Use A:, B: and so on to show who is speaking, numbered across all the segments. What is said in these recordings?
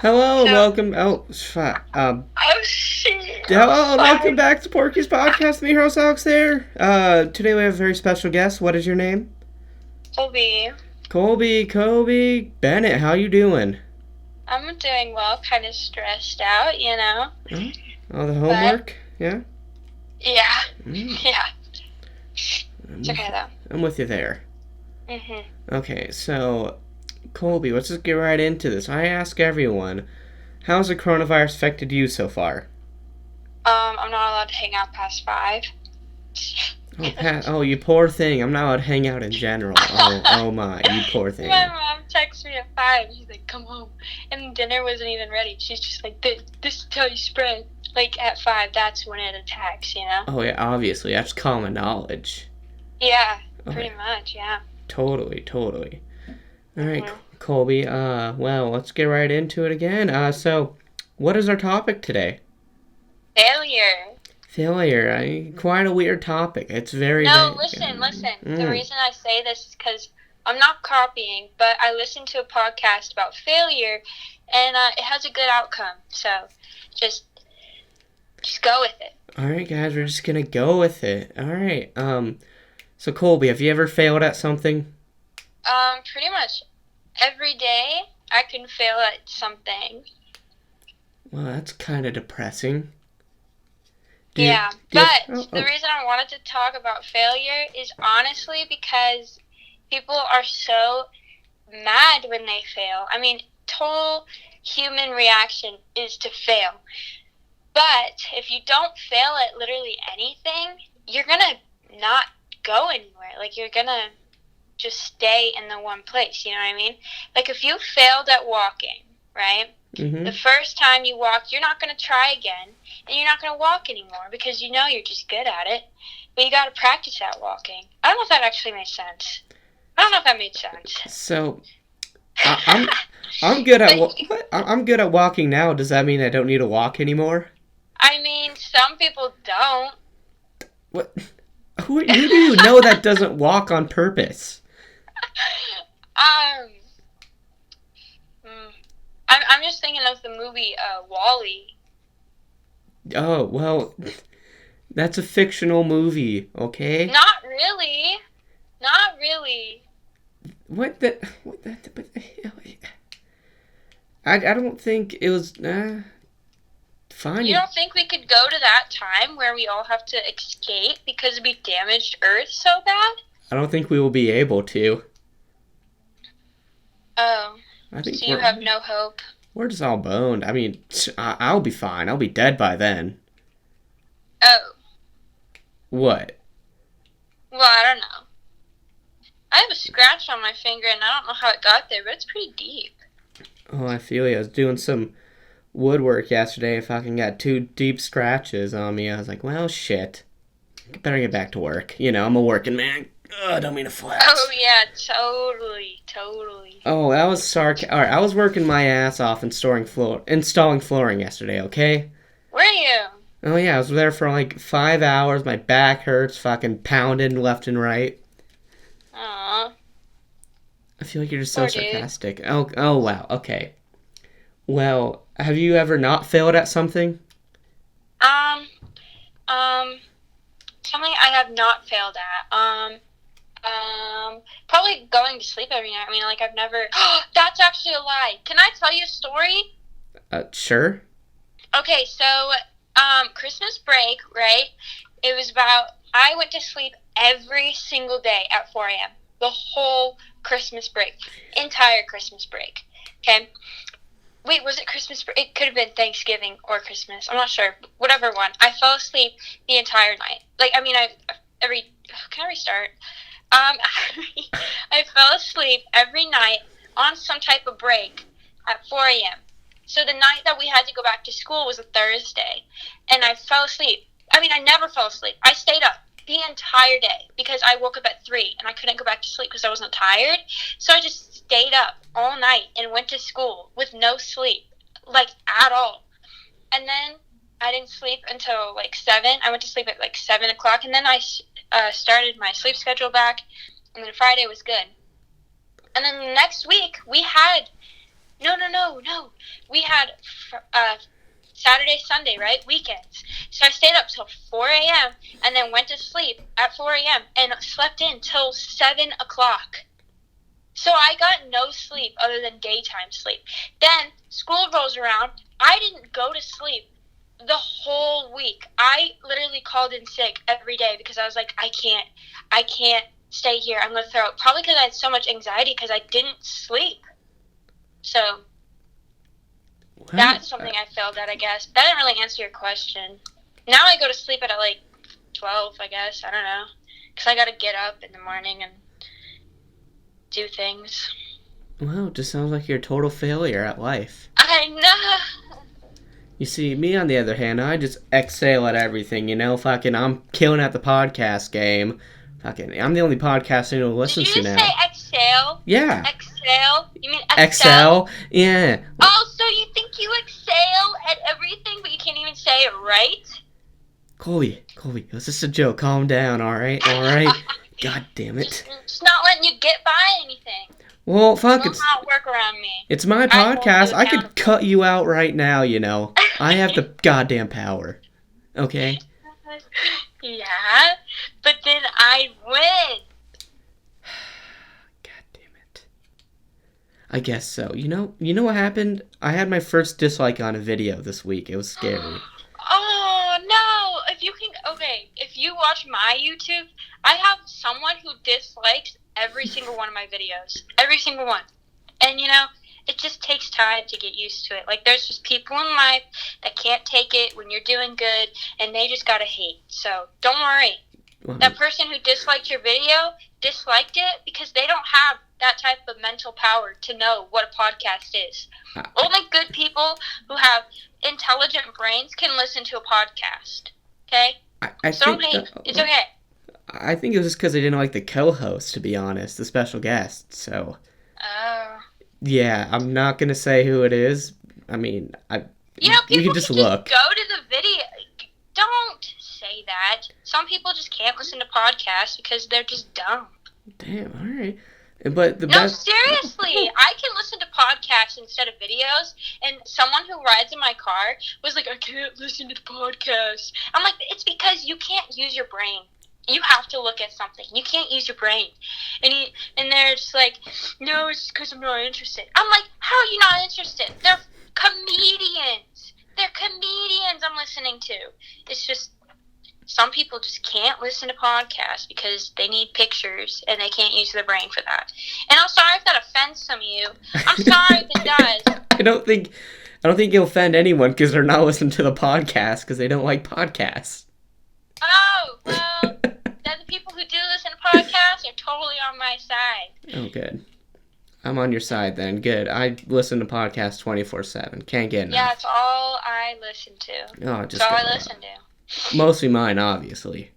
A: Hello and
B: So,
A: welcome.
B: oh shit.
A: Hello and welcome
B: Sorry.
A: back to Porky's podcast. Me, host Alex there. Today we have a very special guest. What is your name?
B: Kolbie,
A: Kolbie Bennett. How you doing?
B: I'm doing well, kind of stressed out,
A: Huh? All the
B: But,
A: homework? Yeah.
B: yeah,
A: Mm,
B: yeah.
A: I'm
B: It's
A: with
B: okay
A: you.
B: though.
A: I'm with you there.
B: Mhm.
A: Okay, so Kolbie, let's just get right into this. I ask everyone, how's the coronavirus affected you so far?
B: I'm not allowed to hang out past 5.
A: Oh, Pat. Oh, you poor thing. I'm not allowed to hang out in general. Oh my, you poor
B: My
A: thing.
B: mom texts me at 5. She's like, come home. And dinner wasn't even ready. She's just like, this is how you spread. Like, at 5, that's when it attacks.
A: Oh yeah, obviously that's common knowledge.
B: Yeah,
A: Oh
B: pretty
A: yeah,
B: much, yeah.
A: totally. All right,
B: Mhm.
A: Colby. Well, let's get right into it again. So, what is our topic today?
B: Failure.
A: Failure. Quite a weird topic. It's very
B: No,
A: vague.
B: listen. The
A: Mm.
B: reason I say this is because I'm not copying, but I listened to a podcast about failure, and it has a good outcome. So just just go with it.
A: All right, guys, we're just gonna go with it. All right. So Colby, have you ever failed at something?
B: Pretty much every day I can fail at something.
A: Well, that's kind of depressing.
B: Yeah,
A: Do you?
B: but the reason I wanted to talk about failure is honestly because people are so mad when they fail. I mean, total human reaction is to fail. But if you don't fail at literally anything, you're going to not go anywhere. Like, you're going to just stay in the one place. You know what I mean? Like, if you failed at walking, right?
A: Mm-hmm.
B: The first time you walked, you're not going to try again. And you're not going to walk anymore because you know you're just good at it. But you got to practice that walking. I don't know if that actually made sense. I don't know if that made sense.
A: So, I'm good at
B: But
A: what? I'm good at walking now. Does that mean I don't need to walk anymore?
B: I mean, some people don't.
A: What? Who do you know that doesn't walk on purpose?
B: um, I'm just thinking of the movie Wall-E.
A: Oh well, that's a fictional movie, okay?
B: Not really. Not really.
A: What the? What the? I don't think it was. Fine.
B: You don't think we could go to that time where we all have to escape because we damaged Earth so bad?
A: I don't think we will be able to.
B: Oh,
A: I think
B: so you have no hope.
A: we're just all boned. I mean, I'll be fine. I'll be dead by then.
B: Oh,
A: What?
B: well, I don't know. I have a scratch on my finger and I don't know how it got there, but it's pretty deep.
A: Oh, I feel you. I was doing some woodwork yesterday. I fucking got 2 deep scratches on me. I was like, well, shit. Better get back to work. You know, I'm a working man. I don't mean to flex.
B: Oh, yeah, totally.
A: Oh, that was Alright, I was working my ass off installing flooring yesterday, okay?
B: Were you?
A: Oh, yeah, I was there for like 5 hours. My back hurts, fucking pounding left and right.
B: Aw,
A: I feel like you're just so
B: poor dude.
A: sarcastic. Oh, wow, okay. Well, have you ever not failed at something?
B: Um, something I have not failed at. Probably going to sleep every night. I mean, like, I've never... That's actually a lie. Can I tell you a story?
A: Sure.
B: Okay, so, Christmas break, right? It was about... I went to sleep every single day at 4 a.m. The whole Christmas break. Entire Christmas break. Okay? Wait, was it Christmas break? It could have been Thanksgiving or Christmas. I'm not sure. Whatever one. I fell asleep the entire night. Like, I mean, Can I restart? I fell asleep every night on some type of break at 4 a.m. So the night that we had to go back to school was a Thursday, and I fell asleep. I mean, I never fell asleep. I stayed up the entire day because I woke up at 3 and I couldn't go back to sleep because I wasn't tired. So I just stayed up all night and went to school with no sleep, like, at all. And then I didn't sleep until like 7. I went to sleep at like 7 o'clock, and then I started my sleep schedule back, and then Friday was good. And then the next week, we had No. We had Saturday, Sunday, right? Weekends. So I stayed up till 4 a.m. and then went to sleep at 4 a.m. and slept in till 7 o'clock. So I got no sleep other than daytime sleep. Then school rolls around. I didn't go to sleep the whole week. I literally called in sick every day because I was like, I can't stay here. I'm going to throw up. Probably because I had so much anxiety because I didn't sleep. So that's something I failed at, I guess. That didn't really answer your question. Now I go to sleep at like 12, I guess. I don't know. Because I got to get up in the morning and do things.
A: Well, it just sounds like you're a total failure at life.
B: I know.
A: You see, me on the other hand, I just excel at everything, you know? Fucking, I'm killing at the podcast game. Fucking, I'm the only podcast anyone listens to now.
B: Did you say exhale?
A: Yeah.
B: Exhale? You mean
A: Excel? Yeah.
B: Oh, so you think you excel at everything, but you can't even say it right?
A: Kolbie, it was just a joke. Calm down, alright? God damn it.
B: Just not letting you get by anything.
A: Well, fuck,
B: Will not work around me.
A: It's my podcast. I could cut you out right now, you know. I have the goddamn power. Okay?
B: Yeah, but then I win.
A: God damn it. I guess so. You know what happened? I had my first dislike on a video this week. It was scary.
B: Oh, no. If you watch my YouTube, I have someone who dislikes every single one of my videos. Every single one. And, it just takes time to get used to it. Like, there's just people in life that can't take it when you're doing good, and they just gotta hate. So, don't worry.
A: Wow.
B: That person who disliked your video disliked it because they don't have that type of mental power to know what a podcast is. Only good people who have intelligent brains can listen to a podcast. Okay? Don't hate. It's okay.
A: I think it was just because I didn't like the co-host, to be honest, the special guest. So, yeah, I'm not gonna say who it is. I mean, you can just look.
B: Go to the video. Don't say that. Some people just can't listen to podcasts because they're just dumb.
A: Damn. All right. But
B: seriously, I can listen to podcasts instead of videos, and someone who rides in my car was like, I can't listen to the podcast. I'm like, it's because you can't use your brain. You have to look at something. You can't use your brain. And they're just like, no, it's because I'm not interested. I'm like, how are you not interested? They're comedians. I'm listening to. It's just, some people just can't listen to podcasts because they need pictures and they can't use their brain for that. And I'm sorry if that offends some of you. I'm sorry if it does.
A: I don't think you'll offend anyone because they're not listening to the podcast because they don't like podcasts.
B: Oh, well, then the people who do listen to podcasts are totally on my side.
A: Oh, good. I'm on your side then. Good. I listen to podcasts 24/7. Can't get enough.
B: Yeah, it's all I listen to.
A: Oh, just
B: it's all I listen to.
A: Mostly mine, obviously.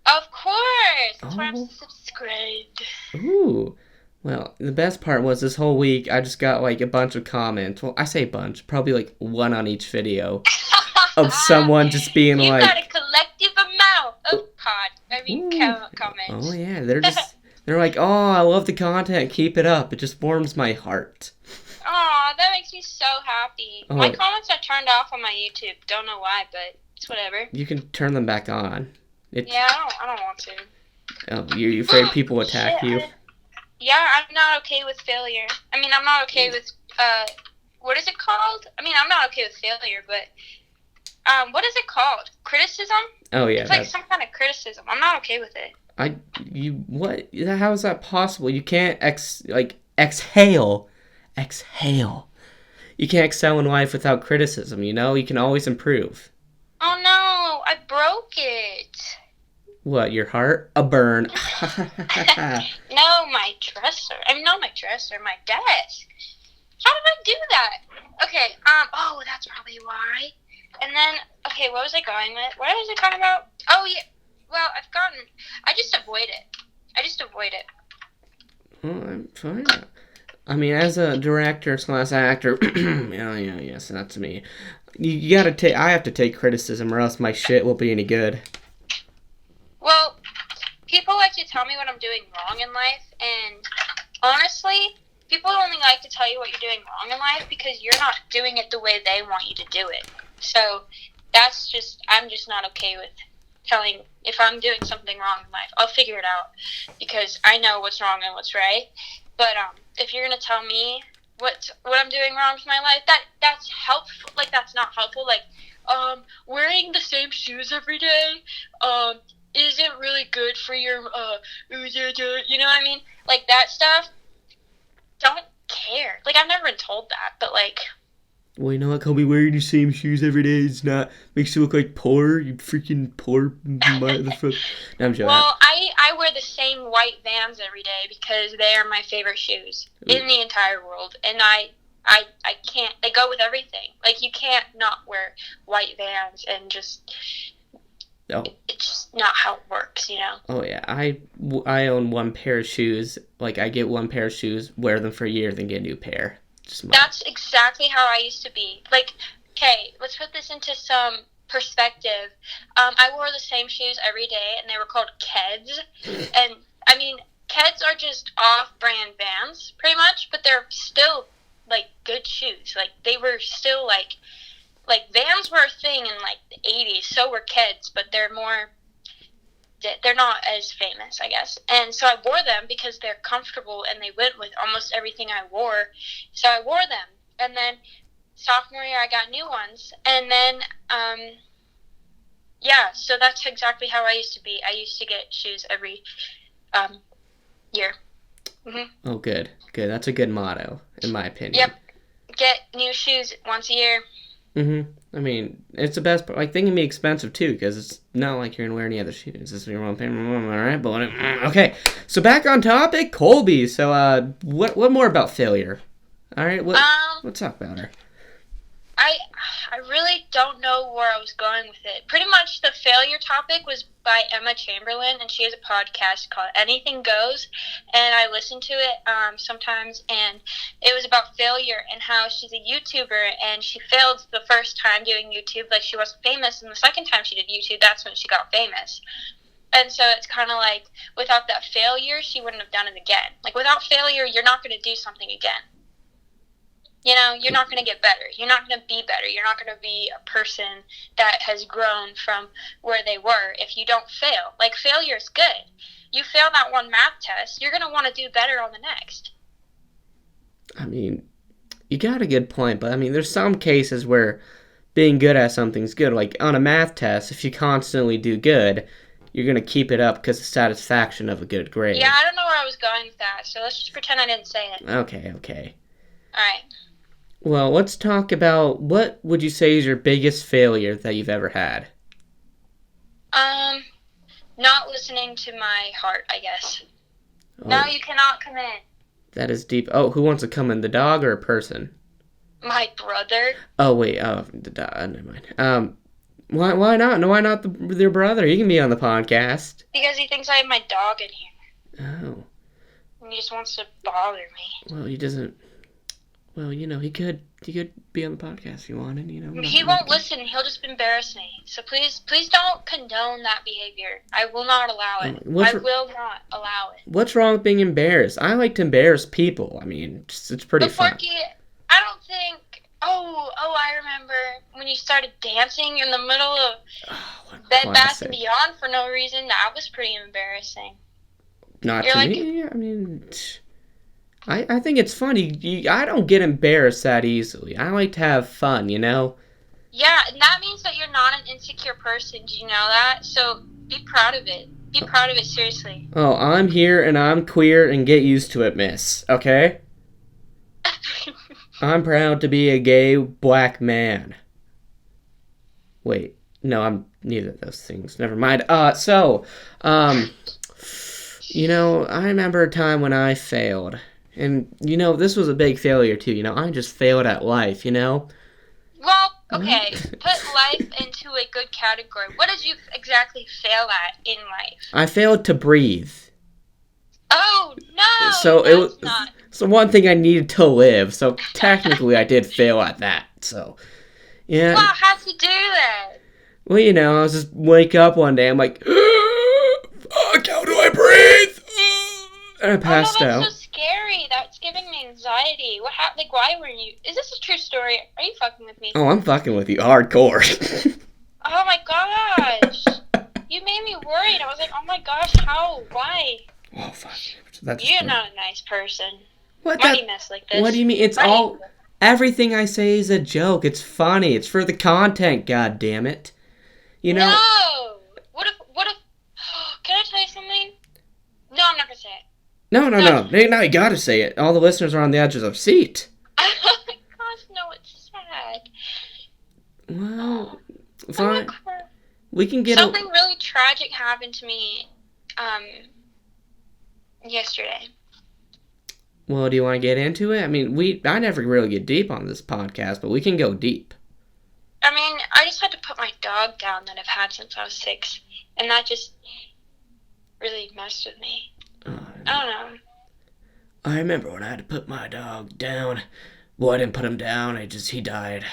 B: Of course! That's why I'm subscribed.
A: Ooh. Well, the best part was this whole week I just got like a bunch of comments. Well, I say bunch. Probably like one on each video. Of someone just being
B: you
A: like...
B: You got a collective amount of comments.
A: Oh, yeah. They're like, oh, I love the content. Keep it up. It just warms my heart.
B: Aw, that makes me so happy. Oh. My comments are turned off on my YouTube. Don't know why, but it's whatever.
A: You can turn them back on.
B: Yeah, I don't want to.
A: Oh, you're afraid people attack you?
B: Yeah, I'm not okay with failure. I mean, I'm not okay with, what is it called? I mean, I'm not okay with failure, but, what is it called? Criticism?
A: Oh, yeah.
B: It's like some kind of criticism. I'm not okay with it.
A: What? How is that possible? You can't, exhale. Exhale. You can't excel in life without criticism, you know? You can always improve.
B: Oh, no. I broke it.
A: What, your heart? A burn.
B: No, my dresser. I mean, not my dresser, my desk. How did I do that? Okay, that's probably why. And then, okay, what was I going with? What was I talking about? Oh, yeah. Well, I just avoid it.
A: Well, I'm fine. I mean, as a director/actor, yes, that's me. You gotta take, I have to take criticism or else my shit won't be any good.
B: Well, people like to tell me what I'm doing wrong in life, and honestly, people only like to tell you what you're doing wrong in life because you're not doing it the way they want you to do it. So I'm just not okay with telling, if I'm doing something wrong in life, I'll figure it out because I know what's wrong and what's right. But if you're gonna tell me what I'm doing wrong with my life, that's helpful. Like, that's not helpful. Like, wearing the same shoes every day isn't really good for your you know what I mean? Like, that stuff. Don't care. Like, I've never been told that, but like.
A: Well, you know what, Kolbie? Wearing the same shoes every day makes you look like poor. You freaking poor motherfucker. No, I'm joking.
B: Well, I wear the same white Vans every day because they are my favorite shoes in the entire world, and I can't. They go with everything. Like, you can't not wear white Vans and just.
A: Oh.
B: It's just not how it works, you know.
A: Oh yeah, I own one pair of shoes. Like, I get one pair of shoes, wear them for a year, then get a new pair.
B: That's exactly how I used to be. Like, okay, let's put this into some perspective. I wore the same shoes every day, and they were called Keds. And, I mean, Keds are just off-brand Vans, pretty much, but they're still, like, good shoes. Like, they were still, like Vans were a thing in, like, the 80s. So were Keds, but they're not as famous, I guess. And so I wore them because they're comfortable and they went with almost everything I wore. So I wore them. And then sophomore year I got new ones. And then, so that's exactly how I used to be. I used to get shoes every year. Mm-hmm.
A: Oh, good. Good. That's a good motto, in my opinion.
B: Yep. Get new shoes once a year.
A: Mm-hmm. I mean, it's the best part. Like, they can be expensive, too, because it's not like you're going to wear any other shoes. This is your own payment. All right, but okay. So, back on topic, Kolbie. So, what more about failure? All right, let's talk about her.
B: I really don't know where I was going with it. Pretty much the failure topic was by Emma Chamberlain, and she has a podcast called Anything Goes, and I listen to it sometimes, and it was about failure and how she's a YouTuber, and she failed the first time doing YouTube, like she wasn't famous, and the second time she did YouTube, that's when she got famous. And so it's kind of like, without that failure, she wouldn't have done it again. Like, without failure, you're not going to do something again. You know, you're not going to get better. You're not going to be better. You're not going to be a person that has grown from where they were if you don't fail. Like, failure is good. You fail that one math test, you're going to want to do better on the next.
A: I mean, you got a good point, but I mean, there's some cases where being good at something's good. Like, on a math test, if you constantly do good, you're going to keep it up because of the satisfaction of a good grade.
B: Yeah, I don't know where I was going with that, so let's just pretend I didn't say it.
A: Okay.
B: All right.
A: Well, let's talk about, what would you say is your biggest failure that you've ever had?
B: Not listening to my heart, I guess. Oh. No, you cannot come in.
A: That is deep. Oh, who wants to come in, the dog or a person?
B: My brother.
A: Oh, wait, the dog, never mind. Why not? No, why not their brother? He can be on the podcast.
B: Because he thinks I have my dog in here.
A: Oh.
B: And he just wants to bother me.
A: Well, he doesn't. Well, you know, he could be on the podcast if he wanted, you know.
B: He won't listen. He'll just embarrass me. So please don't condone that behavior. I will not allow it. I will not allow it.
A: What's wrong with being embarrassed? I like to embarrass people. I mean, it's pretty fun.
B: Porky, I don't think... Oh, I remember when you started dancing in the middle of Bed Bath & Beyond for no reason. That was pretty embarrassing.
A: Not to me. I mean... I think it's funny. I don't get embarrassed that easily. I like to have fun, you know?
B: Yeah, and that means that you're not an insecure person. Do you know that? So be proud of it. Be proud of it, seriously.
A: Oh, I'm here and I'm queer and get used to it, miss. Okay? I'm proud to be a gay black man. Wait. No, I'm neither of those things. Never mind. You know, I remember a time when I failed. And, you know, this was a big failure, too. You know, I just failed at life, you know?
B: Well, okay, put life into a good category. What did you exactly fail at in life?
A: I failed to breathe.
B: Oh, no!
A: So one thing I needed to live, so technically I did fail at that, so... Yeah.
B: Well, how'd you do that?
A: Well, you know, I was just wake up one day, I'm like, fuck, how do I breathe? And I passed out.
B: So scary. That's giving me anxiety. anxiety. What happened? Like, why were you? Is this a true story? Are you fucking with me?
A: Oh, I'm fucking with you hardcore.
B: Oh my gosh. You made me worried. I was like, oh my gosh, how? Why?
A: Oh, fuck. That's
B: You're not a nice person.
A: What?
B: Why do you mess like this?
A: What do you mean? It's all... Everything I say is a joke. It's funny. It's for the content, God damn it. You know?
B: No! What if... Can I tell you something? No, I'm not gonna say it.
A: No. Now you gotta say it. All the listeners are on the edges of seat.
B: Oh my gosh, no, it's sad.
A: Well, fine. We can get
B: something really tragic happened to me yesterday.
A: Well, do you want to get into it? I mean, I never really get deep on this podcast, but we can go deep.
B: I mean, I just had to put my dog down that I've had since I was 6, and that just really messed with me. I don't know.
A: I remember when I had to put my dog down. Well, I didn't put him down. He died.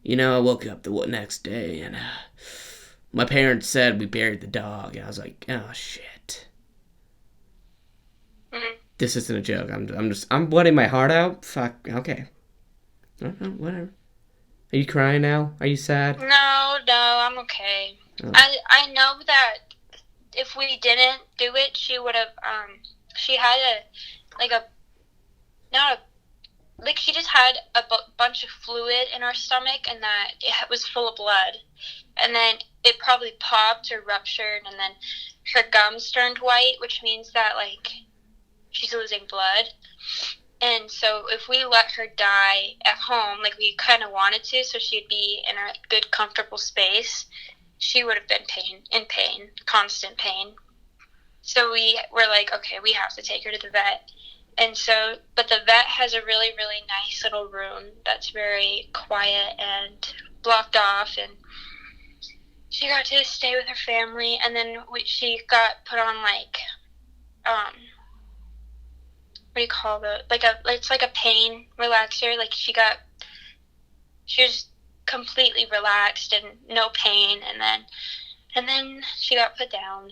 A: You know, I woke up the next day, and my parents said we buried the dog, and I was like, oh, shit.
B: Mm-hmm.
A: This isn't a joke. I'm letting my heart out. Fuck. Okay. Whatever. Are you crying now? Are you sad?
B: No, I'm okay. Oh. I know that if we didn't do it, she would have, she had she just had a bunch of fluid in her stomach, and that it was full of blood. And then it probably popped or ruptured, and then her gums turned white, which means that, she's losing blood. And so if we let her die at home, we kind of wanted to, so she'd be in a good, comfortable space, she would have been in pain, constant pain. So we were like, okay, we have to take her to the vet. And so, but the vet has a really, really nice little room that's very quiet and blocked off, and she got to stay with her family, and then she got put on, what do you call it? It's like a pain relaxer. She was completely relaxed and no pain, and then she got put down.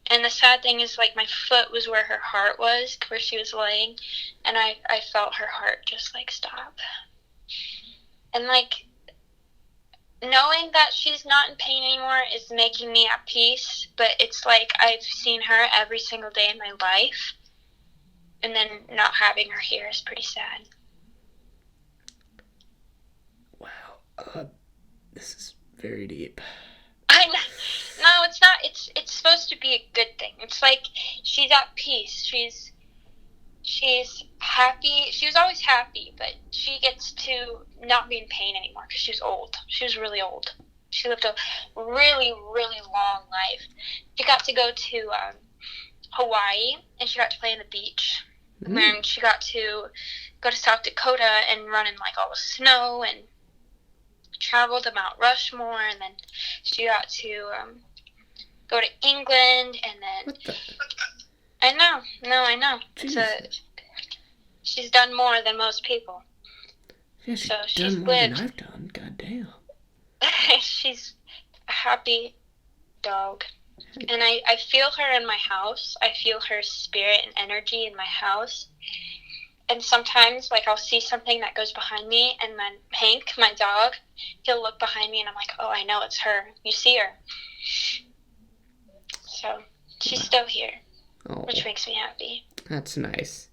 B: And the sad thing is, my foot was where her heart was, where she was laying, and I felt her heart just, stop. And, knowing that she's not in pain anymore is making me at peace, but it's I've seen her every single day in my life, and then not having her here is pretty sad.
A: Wow. This is very deep.
B: I know. No, it's not. It's supposed to be a good thing. It's she's at peace. She's happy. She was always happy, but she gets to not be in pain anymore because she's old. She was really old. She lived a really, really long life. She got to go to Hawaii, and she got to play in the beach. Mm-hmm. And she got to go to South Dakota and run in all the snow, and travel to Mount Rushmore, and then she got to go to England, and then I know. She's done more than most people.
A: Yeah, she's done more than I've done. God damn.
B: She's a happy dog. And I feel her in my house. I feel her spirit and energy in my house. And sometimes, I'll see something that goes behind me, and then Hank, my dog, he'll look behind me, and I'm like, oh, I know it's her. You see her. So, she's still here, which makes me happy.
A: That's nice.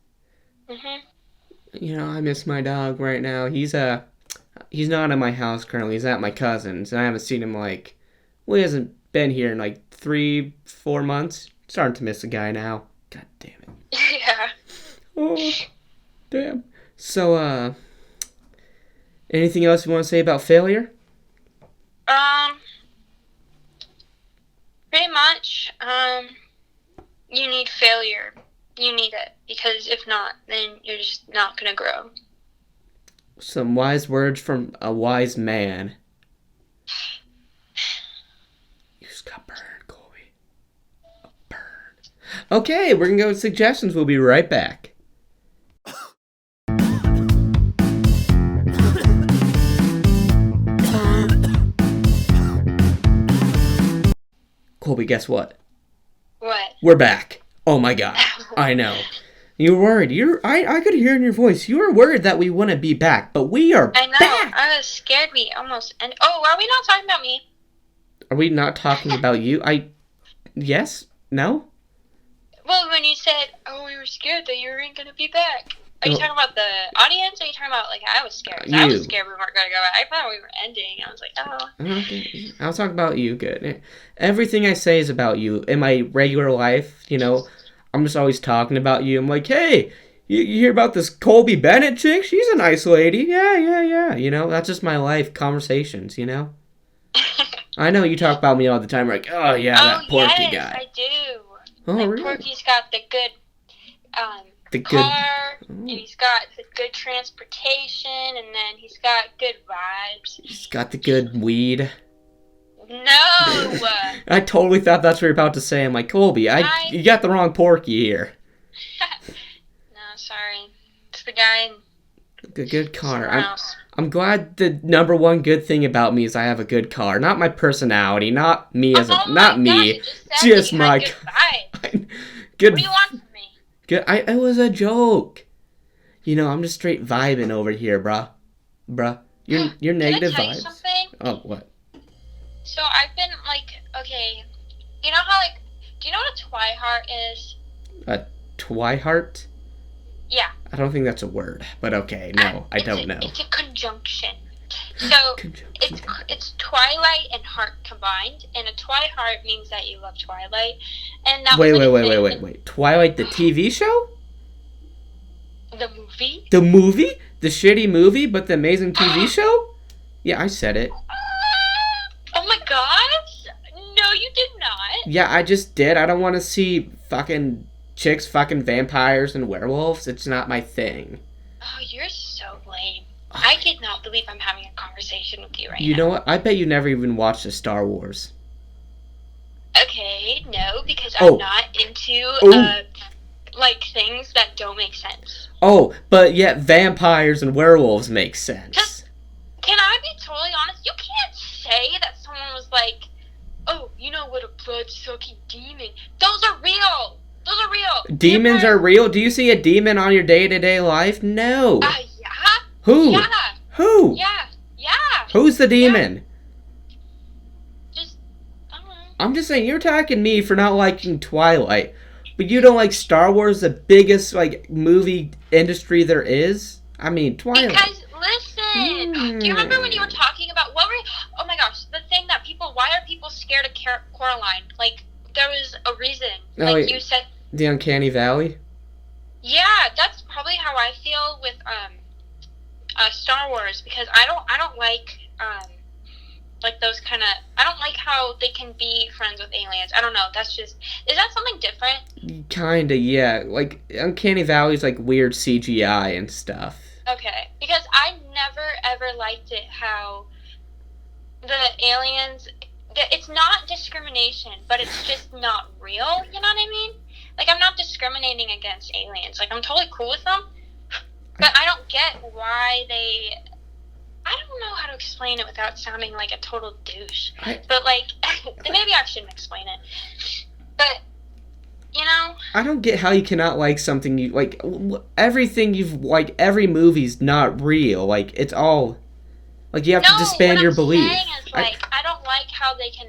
B: Mm-hmm.
A: I miss my dog right now. He's not at my house currently. He's at my cousin's, and I haven't seen him, he hasn't been here in, 3-4 months. Starting to miss the guy now. God damn it.
B: Yeah.
A: Oh. Damn. So, anything else you want to say about failure?
B: Pretty much, you need failure. You need it, because if not, then you're just not gonna grow.
A: Some wise words from a wise man. You just got burned, Kolbie. Burned. Okay, we're gonna go with suggestions. We'll be right back. Kolbie, guess what?
B: What?
A: We're back. Oh my god. I know. You're worried. I could hear in your voice. You were worried that we wouldn't be back, but we are
B: I know.
A: back.
B: I was scared we almost... And are we not talking about me?
A: Are we not talking about you? Yes? No?
B: Well, when you said, we were scared that you weren't going to be back. Are you talking about the audience, or are you talking about, I was scared? I was scared we weren't going to go back. I thought we were ending. I was like,
A: Okay. I was talking about you, good. Everything I say is about you. In my regular life, I'm just always talking about you. I'm like, hey, you hear about this Kolbie Bennett chick? She's a nice lady. Yeah. That's just my life conversations, I know you talk about me all the time. Like, oh, yeah, that Porky
B: yes,
A: guy.
B: I do.
A: Oh, really?
B: Porky's got the good car, and he's got the good transportation, and then he's got good vibes.
A: He's got the good weed.
B: No!
A: I totally thought that's what you were about to say. I'm like, Kolbie, you got the wrong Porky here.
B: No, sorry. It's the guy in...
A: The good car. I'm glad the number one good thing about me is I have a good car. Not my personality, not me as a... not me. Just my...
B: Good vibes.
A: Good...
B: What do you want from me?
A: Good. It was a joke. I'm just straight vibing over here, bruh. You're negative
B: Can I tell
A: vibes.
B: You something?
A: Oh, what?
B: So I've been okay, you know how do you know what a twihart is?
A: A twihart?
B: Yeah.
A: I don't think that's a word, but okay, no, I don't know.
B: It's a conjunction. So it's Twilight and heart combined, and a twihart means that you love Twilight. And that
A: wait. Twilight the TV show?
B: The movie?
A: The movie? The shitty movie, but the amazing TV show? Yeah, I said it.
B: Oh my gosh! No, you did not.
A: Yeah, I just did. I don't want to see fucking chicks fucking vampires and werewolves. It's not my thing.
B: Oh, you're so lame. I cannot believe I'm having a conversation with you right now.
A: You know what? I bet you never even watched the Star Wars.
B: Okay, no, because I'm not into, things that don't make sense.
A: Oh, but yet vampires and werewolves make sense.
B: Can I be totally honest? You can't say that someone was like, oh, you know what, a blood-sucking demon. Those are real. Those are real.
A: Demons are real? Do you see a demon on your day-to-day life? No.
B: Yeah.
A: Who?
B: Yeah.
A: Who?
B: Yeah.
A: Who's the demon?
B: Just, I don't know.
A: I'm just saying, you're attacking me for not liking Twilight, but you don't like Star Wars, the biggest, movie industry there is? I mean, Twilight.
B: Because, listen, do you remember when you were talking about, oh my gosh, the thing that why are people scared of Coraline? There was a reason. You said...
A: The Uncanny Valley?
B: Yeah, that's probably how I feel with, Star Wars, because I don't like those kind of... I don't like how they can be friends with aliens. I don't know, that's just... Is that something different?
A: Kinda, yeah. Uncanny Valley's, weird CGI and stuff.
B: Okay, because I never ever liked it how the aliens... It's not discrimination, but it's just not real, you know what I mean? I'm not discriminating against aliens. I'm totally cool with them, but I don't get why they... I don't know how to explain it without sounding like a total douche. But, maybe I shouldn't explain it. But,
A: I don't get how you cannot like something you... everything you've... every movie's not real. It's all... you have to disband your belief.
B: Saying is, I don't like how they can...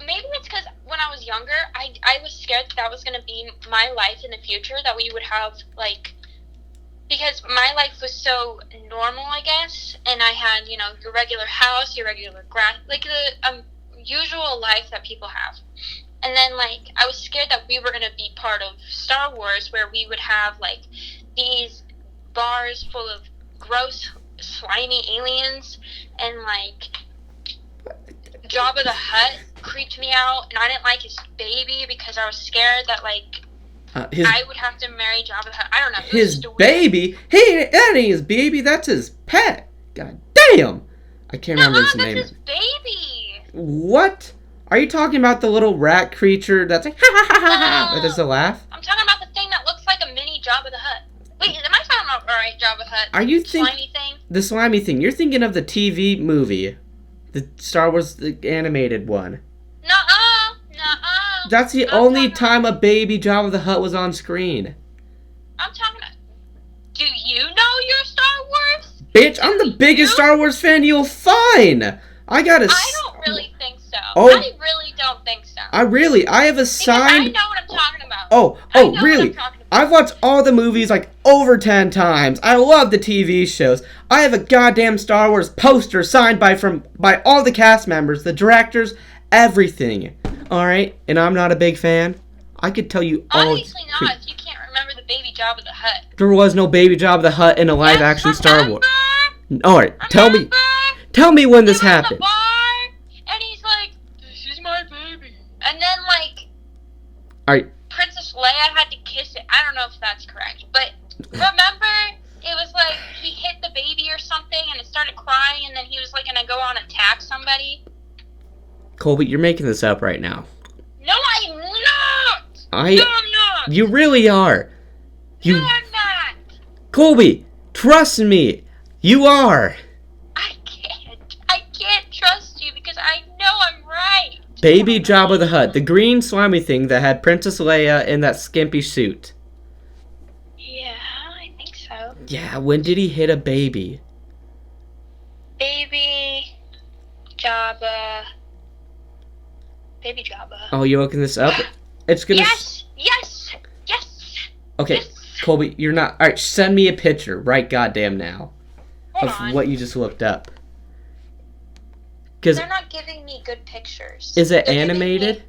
B: Maybe it's because when I was younger, I was scared that was going to be my life in the future, that we would have, because my life was so normal, I guess, and I had, your regular house, your regular grass, the usual life that people have. And then, I was scared that we were going to be part of Star Wars, where we would have, these bars full of gross, slimy aliens, and, Jabba the Hutt creeped me out, and I didn't like his baby because I was scared that, I would have to marry Jabba the Hutt. I don't know.
A: His baby? Hey, that ain't his baby. That's his pet. God damn. I can't remember his name.
B: That's his baby.
A: What? Are you talking about the little rat creature that's like, ha ha ha ha ha, that does a laugh?
B: I'm talking about the thing that looks like a mini Jabba the Hutt. Wait, am I talking about Jabba the Hutt?
A: Are you
B: slimy thing?
A: The slimy thing. You're thinking of the TV movie. The Star Wars the animated one.
B: Nuh-uh.
A: That's the only time a baby Jabba the Hutt was on screen.
B: I'm talking about... Do you know your Star Wars?
A: Bitch, I'm the biggest Star Wars fan you'll find. I
B: don't really think so.
A: Oh,
B: I really don't think so.
A: I have a signed...
B: I know what I'm talking about.
A: Oh, really? I've watched all the movies like over 10 times. I love the TV shows. I have a goddamn Star Wars poster signed by all the cast members, the directors, everything. Alright? And I'm not a big fan. I could tell you all...
B: Obviously not, if you can't remember the baby Jabba the Hutt.
A: There was no baby Jabba the Hutt in a live-action Star Wars. Alright, tell me when this happened.
B: And he's like, this is my baby. And then, like...
A: Alright.
B: Princess Leia had to kiss it. I don't know if that's correct, but remember, it was like he hit the baby or something, and it started crying, and then he was like gonna go on and attack somebody.
A: Colby, you're making this up right now.
B: No, I'm not.
A: No,
B: I'm not.
A: You really are.
B: No, I'm not.
A: Colby, trust me. You are.
B: I can't trust you because I know I'm right.
A: Baby Jabba the Hutt, the green slimy thing that had Princess Leia in that skimpy suit.
B: Yeah, I think so.
A: Yeah, when did he hit a baby?
B: Baby Jabba.
A: Oh, you're looking this up? It's gonna...
B: Yes!
A: Okay,
B: yes.
A: Colby, you're not... Alright, send me a picture right goddamn now.
B: Hold
A: of
B: on.
A: What you just looked up. Because
B: they're not giving me good pictures.
A: Is it animated?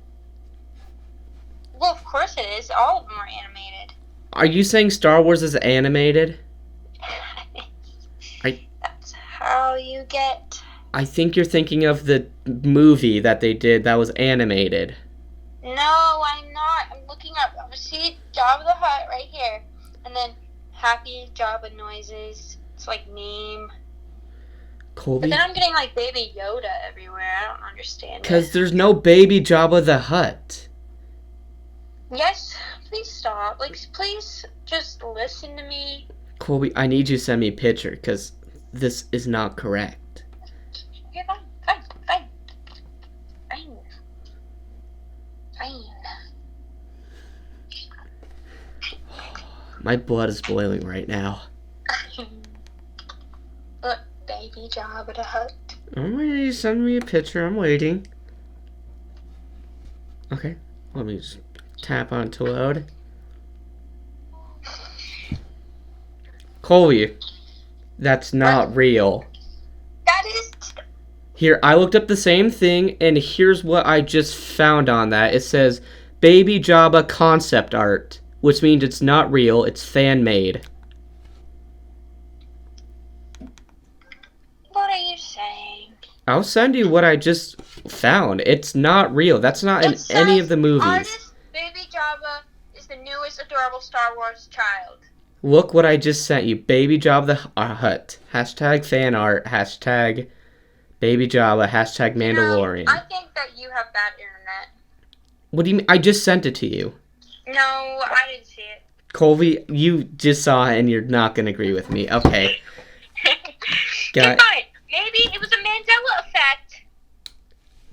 B: Well, of course it is. All of them are animated.
A: Are you saying Star Wars is animated?
B: That's how you get...
A: I think you're thinking of the movie that they did that was animated.
B: No, I'm not. I'm looking up. I see Jabba the Hutt right here. And then Happy Jabba Noises. It's like meme.
A: Colby?
B: But then I'm getting like Baby Yoda everywhere. I don't understand.
A: Because there's no baby Jabba the Hutt.
B: Yes, please stop. Like, please just listen to me.
A: Colby, I need you to send me a picture because this is not correct.
B: Okay, fine.
A: My blood is boiling right now.
B: Look, Baby Jabba the Hutt.
A: I'm ready to send me a picture. I'm waiting. Okay, let me just tap on to load. Colby, that's not real.
B: That is...
A: Here, I looked up the same thing, and here's what I just found on that. It says, Baby Jabba concept art, which means it's not real, it's fan-made.
B: What are you saying?
A: I'll send you what I just found. It's not real. That's not in any of the movies.
B: Artist Baby Jabba is the newest adorable Star Wars child.
A: Look what I just sent you. Baby Jabba the Hutt. Hashtag fan art. Hashtag Baby Jabba. Hashtag Mandalorian.
B: I think that you have bad internet.
A: What do you mean? I just sent it to you.
B: No, I didn't see it.
A: Colby, you just saw it and you're not going to agree with me. Okay.
B: Fine. Maybe it was a Mandela effect.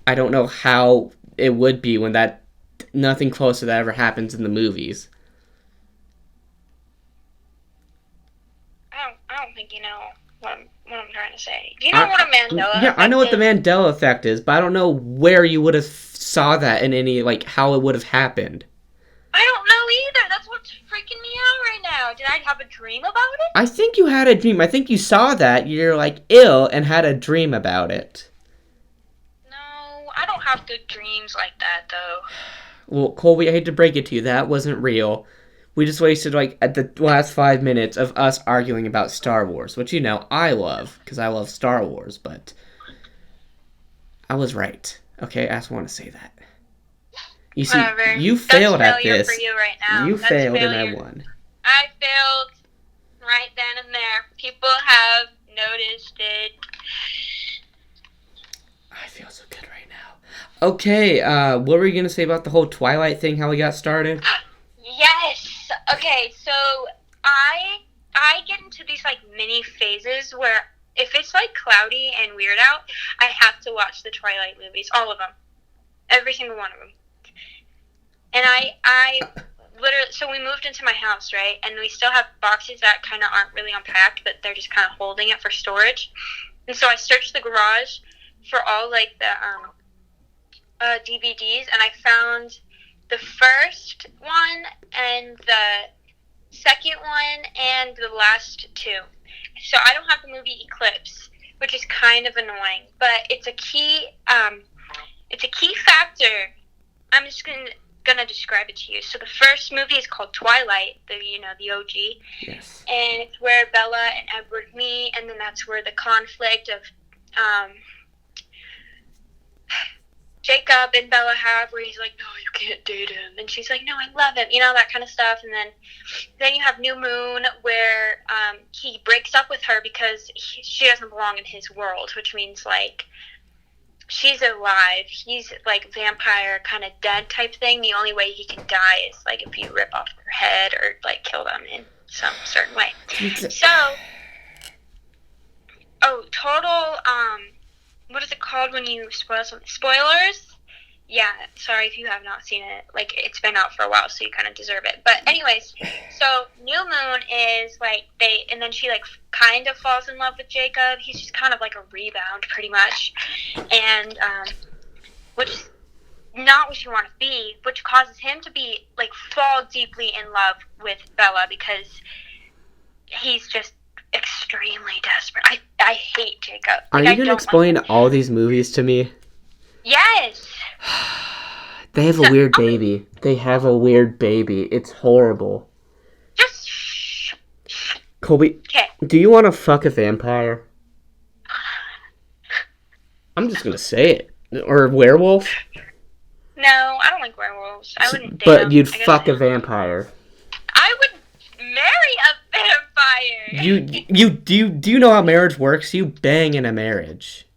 A: I don't know how it would be when nothing close to that ever happens in the movies.
B: I don't think you know what I'm trying to say. Do you know what a Mandela effect is?
A: Yeah, I know what the Mandela effect is, but I don't know where you would have saw that in any, like, how it would have happened.
B: I don't know either. That's what's freaking me out right now. Did I have a dream about it?
A: I think you had a dream. I think you saw that. You're, like, ill and had a dream about it.
B: No, I don't have good dreams like that, though.
A: Well, Colby, I hate to break it to you. That wasn't real. We just wasted, like, at the last 5 minutes of us arguing about Star Wars, which, you know, I love, because I love Star Wars, but I was right. Okay, I just want to say that. You see,
B: whatever.
A: You failed
B: That's
A: at this.
B: For you right now.
A: You
B: That's
A: failed
B: failure.
A: and I won.
B: I failed right then and there. People have noticed it.
A: I feel so good right now. Okay, what were you going to say about the whole Twilight thing, how we got started?
B: Yes! Okay, so I get into these, like, mini phases where if it's, like, cloudy and weird out, I have to watch the Twilight movies. All of them. Every single one of them. And I literally, so we moved into my house, right? And we still have boxes that kind of aren't really unpacked, but they're just kind of holding it for storage. And so I searched the garage for all, like, the DVDs, and I found the first one and the second one and the last two. So I don't have the movie Eclipse, which is kind of annoying, but it's a key factor. I'm just gonna describe it to you. So the first movie is called Twilight, the OG.
A: Yes.
B: And it's where Bella and Edward meet, and then that's where the conflict of Jacob and Bella have, where he's like, no, you can't date him, and she's like, no, I love him, that kind of stuff. And then you have New Moon, where he breaks up with her because she doesn't belong in his world, which means, like, she's alive, he's, like, vampire, kind of dead type thing. The only way he can die is, like, if you rip off their head or, like, kill them in some certain way. So, total, what is it called when you spoil something? Spoilers? Yeah, sorry if you have not seen it. Like, it's been out for a while, so you kind of deserve it. But anyways, so New Moon is, like, and then she, like, kind of falls in love with Jacob. He's just kind of like a rebound, pretty much. And, which is not what you want to be, which causes him to be, like, fall deeply in love with Bella because he's just extremely desperate. I hate Jacob.
A: Are you going to explain all these movies to me?
B: Yes.
A: They have a weird baby. They have a weird baby. It's horrible.
B: Just shh.
A: Kolbie,
B: okay.
A: Do you want to fuck a vampire? I'm just going to say it. Or a werewolf?
B: No, I don't like werewolves. I wouldn't date
A: But
B: them.
A: you'd fuck a vampire.
B: I would marry a vampire.
A: Do you know how marriage works? You bang in a marriage.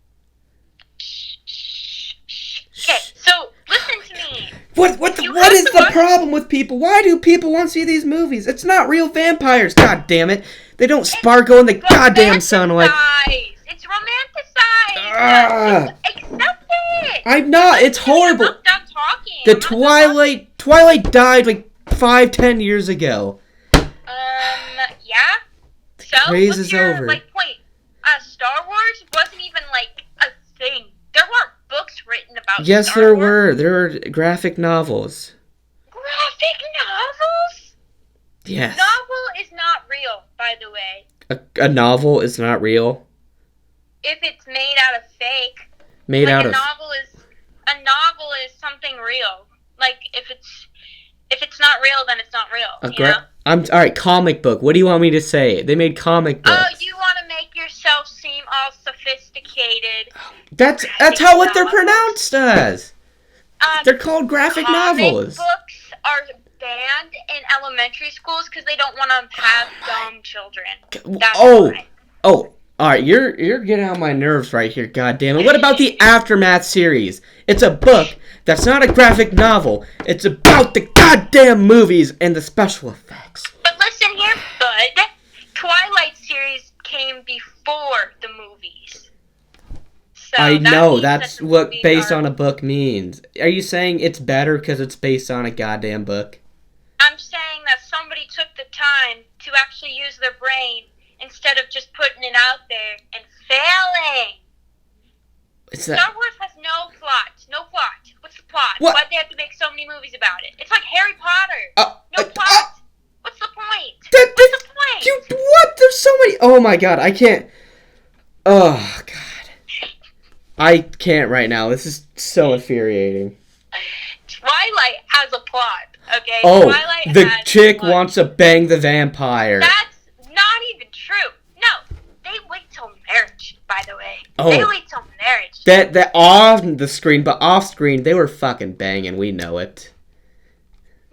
B: Okay, so listen to me.
A: What is the problem with people? Why do people want to see these movies? It's not real vampires. God damn it! They don't sparkle in the goddamn sunlight.
B: It's romanticized. Accept it.
A: I'm not. It's horrible.
B: Stop talking.
A: The Twilight died like 5-10 years ago.
B: Yeah. So
A: craze is over.
B: Like, point? Star Wars wasn't even like a thing. There weren't books written about.
A: Yes,
B: Star
A: there
B: Wars.
A: were. There were graphic novels.
B: Graphic novels?
A: Yes.
B: Novel is not real, by the way.
A: A novel is not real.
B: If it's made out of fake.
A: A
B: novel is something real. Like, if it's not real, then it's not real.
A: All right. Comic book. What do you want me to say? They made comic books.
B: Oh, you want to make yourself seem all sophisticated?
A: That's what they're pronounced as. They're called graphic novels.
B: Comic books are banned in elementary schools because they don't want to have dumb children. That's why.
A: All right, you're getting on my nerves right here, goddammit. What about the Aftermath series? It's a book that's not a graphic novel. It's about the goddamn movies and the special effects.
B: But listen here, bud. Twilight series came before the movies. So
A: I know, that's what based on a book means. Are you saying it's better because it's based on a goddamn book?
B: I'm saying that somebody took the time to actually use their brain instead of just putting it out there and failing. Star Wars has no plot. No plot. What's the plot?
A: What?
B: Why'd they have to make so many movies about it? It's like Harry Potter. No plot. What's the point? What's the point?
A: What? There's so many. Oh my god, I can't. Oh god. I can't right now. This is so infuriating.
B: Twilight has a plot, okay?
A: Oh,
B: Twilight
A: the
B: has
A: chick wants to bang the vampire.
B: That's not even true. No, they wait till marriage, by the way.
A: Oh.
B: They wait till marriage.
A: That on the screen, but off screen, they were fucking banging. We know it.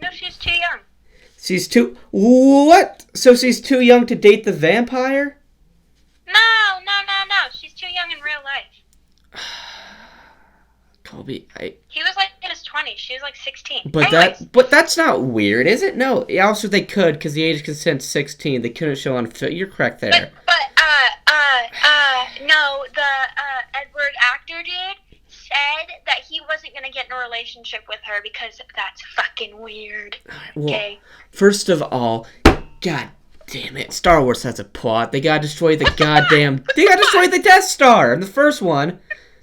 B: No, she's too young.
A: She's too... What? So she's too young to date the vampire?
B: No. She's too young in real life.
A: Kolbie,
B: He was like in his 20s. She was like 16.
A: But that's not weird, is it? No. Also, they could, because the age of consent's 16. They couldn't show on film. You're correct there.
B: No, the Edward actor did. said that he wasn't going to get in a relationship with her because that's fucking weird.
A: Well,
B: Okay.
A: first of all, God damn it, Star Wars has a plot. They gotta destroy the goddamn... They gotta destroy the Death Star in the first one.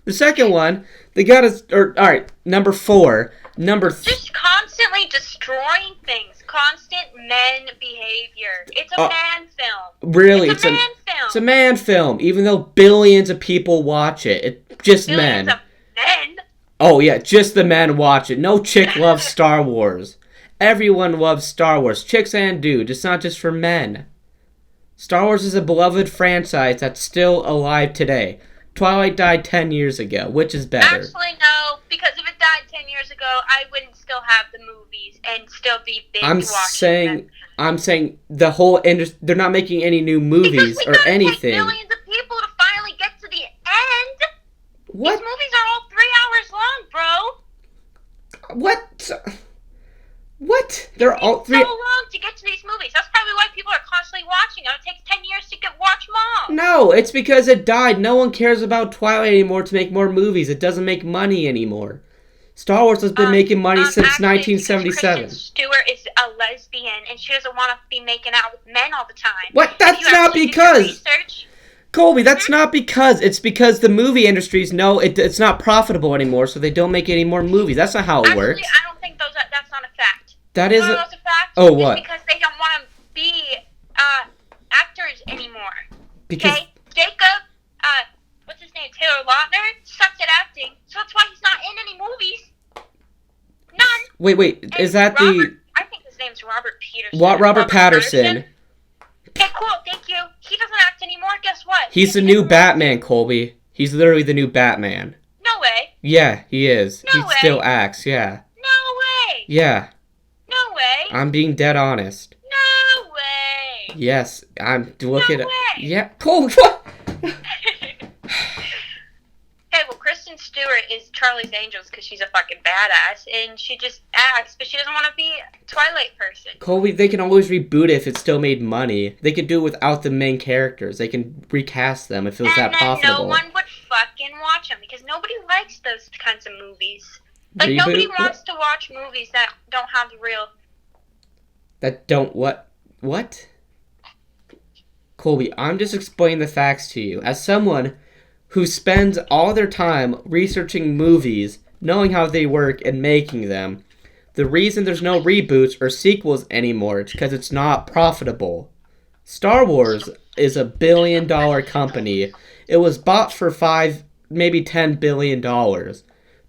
A: The second one, they gotta... Alright, number 4.
B: Just constantly destroying things. Constant men behavior. It's a man film.
A: Really,
B: it's a man film.
A: It's a man film, even though billions of people watch it. It's just
B: billions
A: men.
B: Of men?
A: Oh yeah, just the men watch it. No chick loves Star Wars. Everyone loves Star Wars. Chicks and dudes. It's not just for men. Star Wars is a beloved franchise that's still alive today. Twilight died 10 years ago. Which is better?
B: Actually, no. Because if it died 10 years ago, I wouldn't still have the movies and still be binge watching.
A: I'm saying the whole industry. They're not making any new movies or anything.
B: Take millions of people to finally get to the end.
A: What?
B: These movies are all 3 hours long, bro.
A: What? They're all 3.
B: So long to get to these movies. That's probably why people are constantly watching them. It takes 10 years to watch them all.
A: No, it's because it died. No one cares about Twilight anymore to make more movies. It doesn't make money anymore. Star Wars has been making money since
B: actually,
A: 1977.
B: Kristen Stewart is a lesbian, and she doesn't want to be making out with men all the time.
A: What? That's not because... Kolbie, that's not because. It's because the movie industries know it's not profitable anymore, so they don't make any more movies. That's not how it works.
B: I don't think that's not a fact.
A: That is
B: a fact.
A: Oh, what?
B: It's because they don't want to be actors anymore.
A: Because...
B: Okay? Jacob, what's his name? Taylor Lautner sucks at acting, so that's why he's not in any movies. None.
A: Wait,
B: and
A: is that
B: I think his name's Robert Peterson.
A: Robert Patterson.
B: Okay, cool, thank you. He doesn't act anymore, guess what?
A: He's the new Batman, Kolbie. He's literally the new Batman.
B: No way.
A: Yeah, he is.
B: No
A: he
B: way.
A: still acts, yeah.
B: No way.
A: Yeah.
B: No way.
A: I'm being dead honest.
B: No way.
A: Yes, look at it.
B: way.
A: Yeah, Kolbie, what?
B: Hey, well, Kristen Stewart is Charlie's Angels because she's a fucking badass, and she just acts, but she doesn't want to be a Twilight person.
A: Kolbie, they can always reboot it if it still made money. They could do it without the main characters. They can recast them if it was that profitable.
B: No one would fucking watch them because nobody likes those kinds of movies. Like,
A: Reboot?
B: nobody wants to watch movies that don't have the real...
A: That don't what? What? Kolbie, I'm just explaining the facts to you. As someone who spends all their time researching movies, knowing how they work, and making them, the reason there's no reboots or sequels anymore is because it's not profitable. Star Wars is a $1 billion company. It was bought for maybe $10 billion.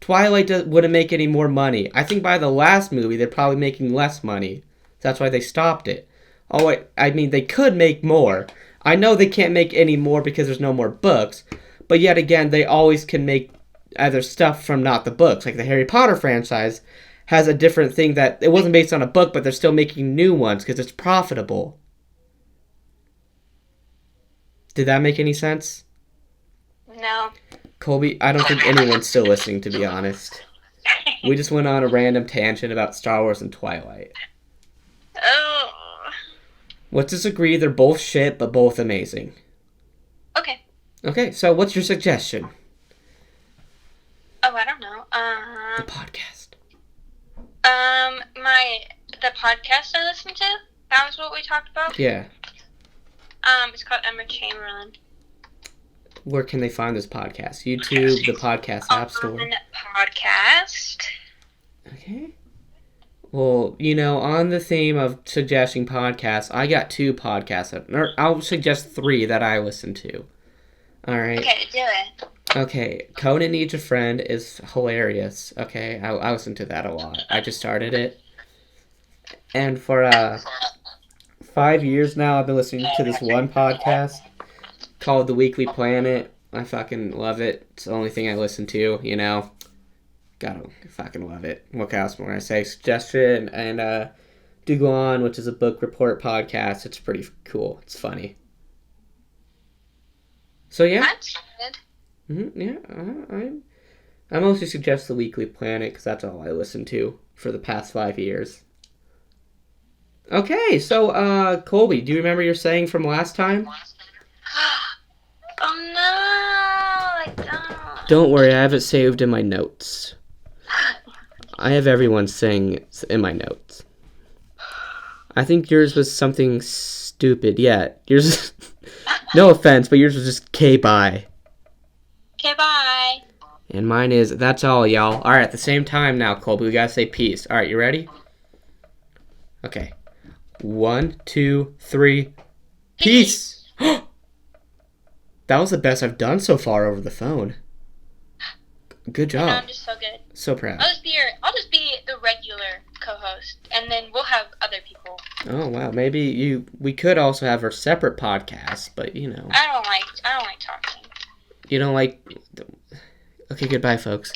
A: Twilight wouldn't make any more money. I think by the last movie, they're probably making less money. That's why they stopped it. Oh, wait, I mean, they could make more. I know they can't make any more because there's no more books, but yet again, they always can make other stuff from not the books. Like the Harry Potter franchise has a different thing that it wasn't based on a book, but they're still making new ones because it's profitable. Did that make any sense?
B: No.
A: Kolbie, I don't think anyone's still listening, to be honest. We just went on a random tangent about Star Wars and Twilight.
B: Oh.
A: Let's just agree they're both shit, but both amazing.
B: Okay.
A: Okay, so what's your suggestion?
B: Oh, I don't know.
A: The podcast.
B: The podcast I listened to? That was what we talked about?
A: Yeah.
B: It's called Emma Chamberlain.
A: Where can they find this podcast? YouTube, the podcast app store.
B: Podcast.
A: Okay. Well, on the theme of suggesting podcasts, I got 2 podcasts. Or I'll suggest 3 that I listen to. Alright?
B: Okay, do it.
A: Okay, Conan Needs a Friend is hilarious. Okay, I listen to that a lot. I just started it. And for 5 years now, I've been listening to this one podcast called The Weekly Planet. I fucking love it. It's the only thing I listen to, Gotta fucking love it. What else more I say? Suggestion and Do Go On, which is a book report podcast. It's pretty cool. It's funny. So yeah.
B: That's good.
A: Yeah, I mostly suggest The Weekly Planet because that's all I listen to for the past 5 years. Okay, so Kolbie, do you remember your saying from last time?
B: Oh no, I don't.
A: Don't worry, I have it saved in my notes. I have everyone saying in my notes. I think yours was something stupid. Yeah, yours. No offense, but yours was just K bye.
B: Okay, bye.
A: And mine is that's all, y'all. All right, at the same time now, Kolbie, we gotta say peace. All right, you ready? Okay. 1, 2, 3. Peace. That was the best I've done so far over the phone. Good job.
B: I'm just so good.
A: So proud.
B: I'll just be the regular co-host, and then we'll have other people.
A: Oh wow, maybe we could also have our separate podcasts, but you know.
B: I don't like talking.
A: You don't like. Okay, goodbye, folks.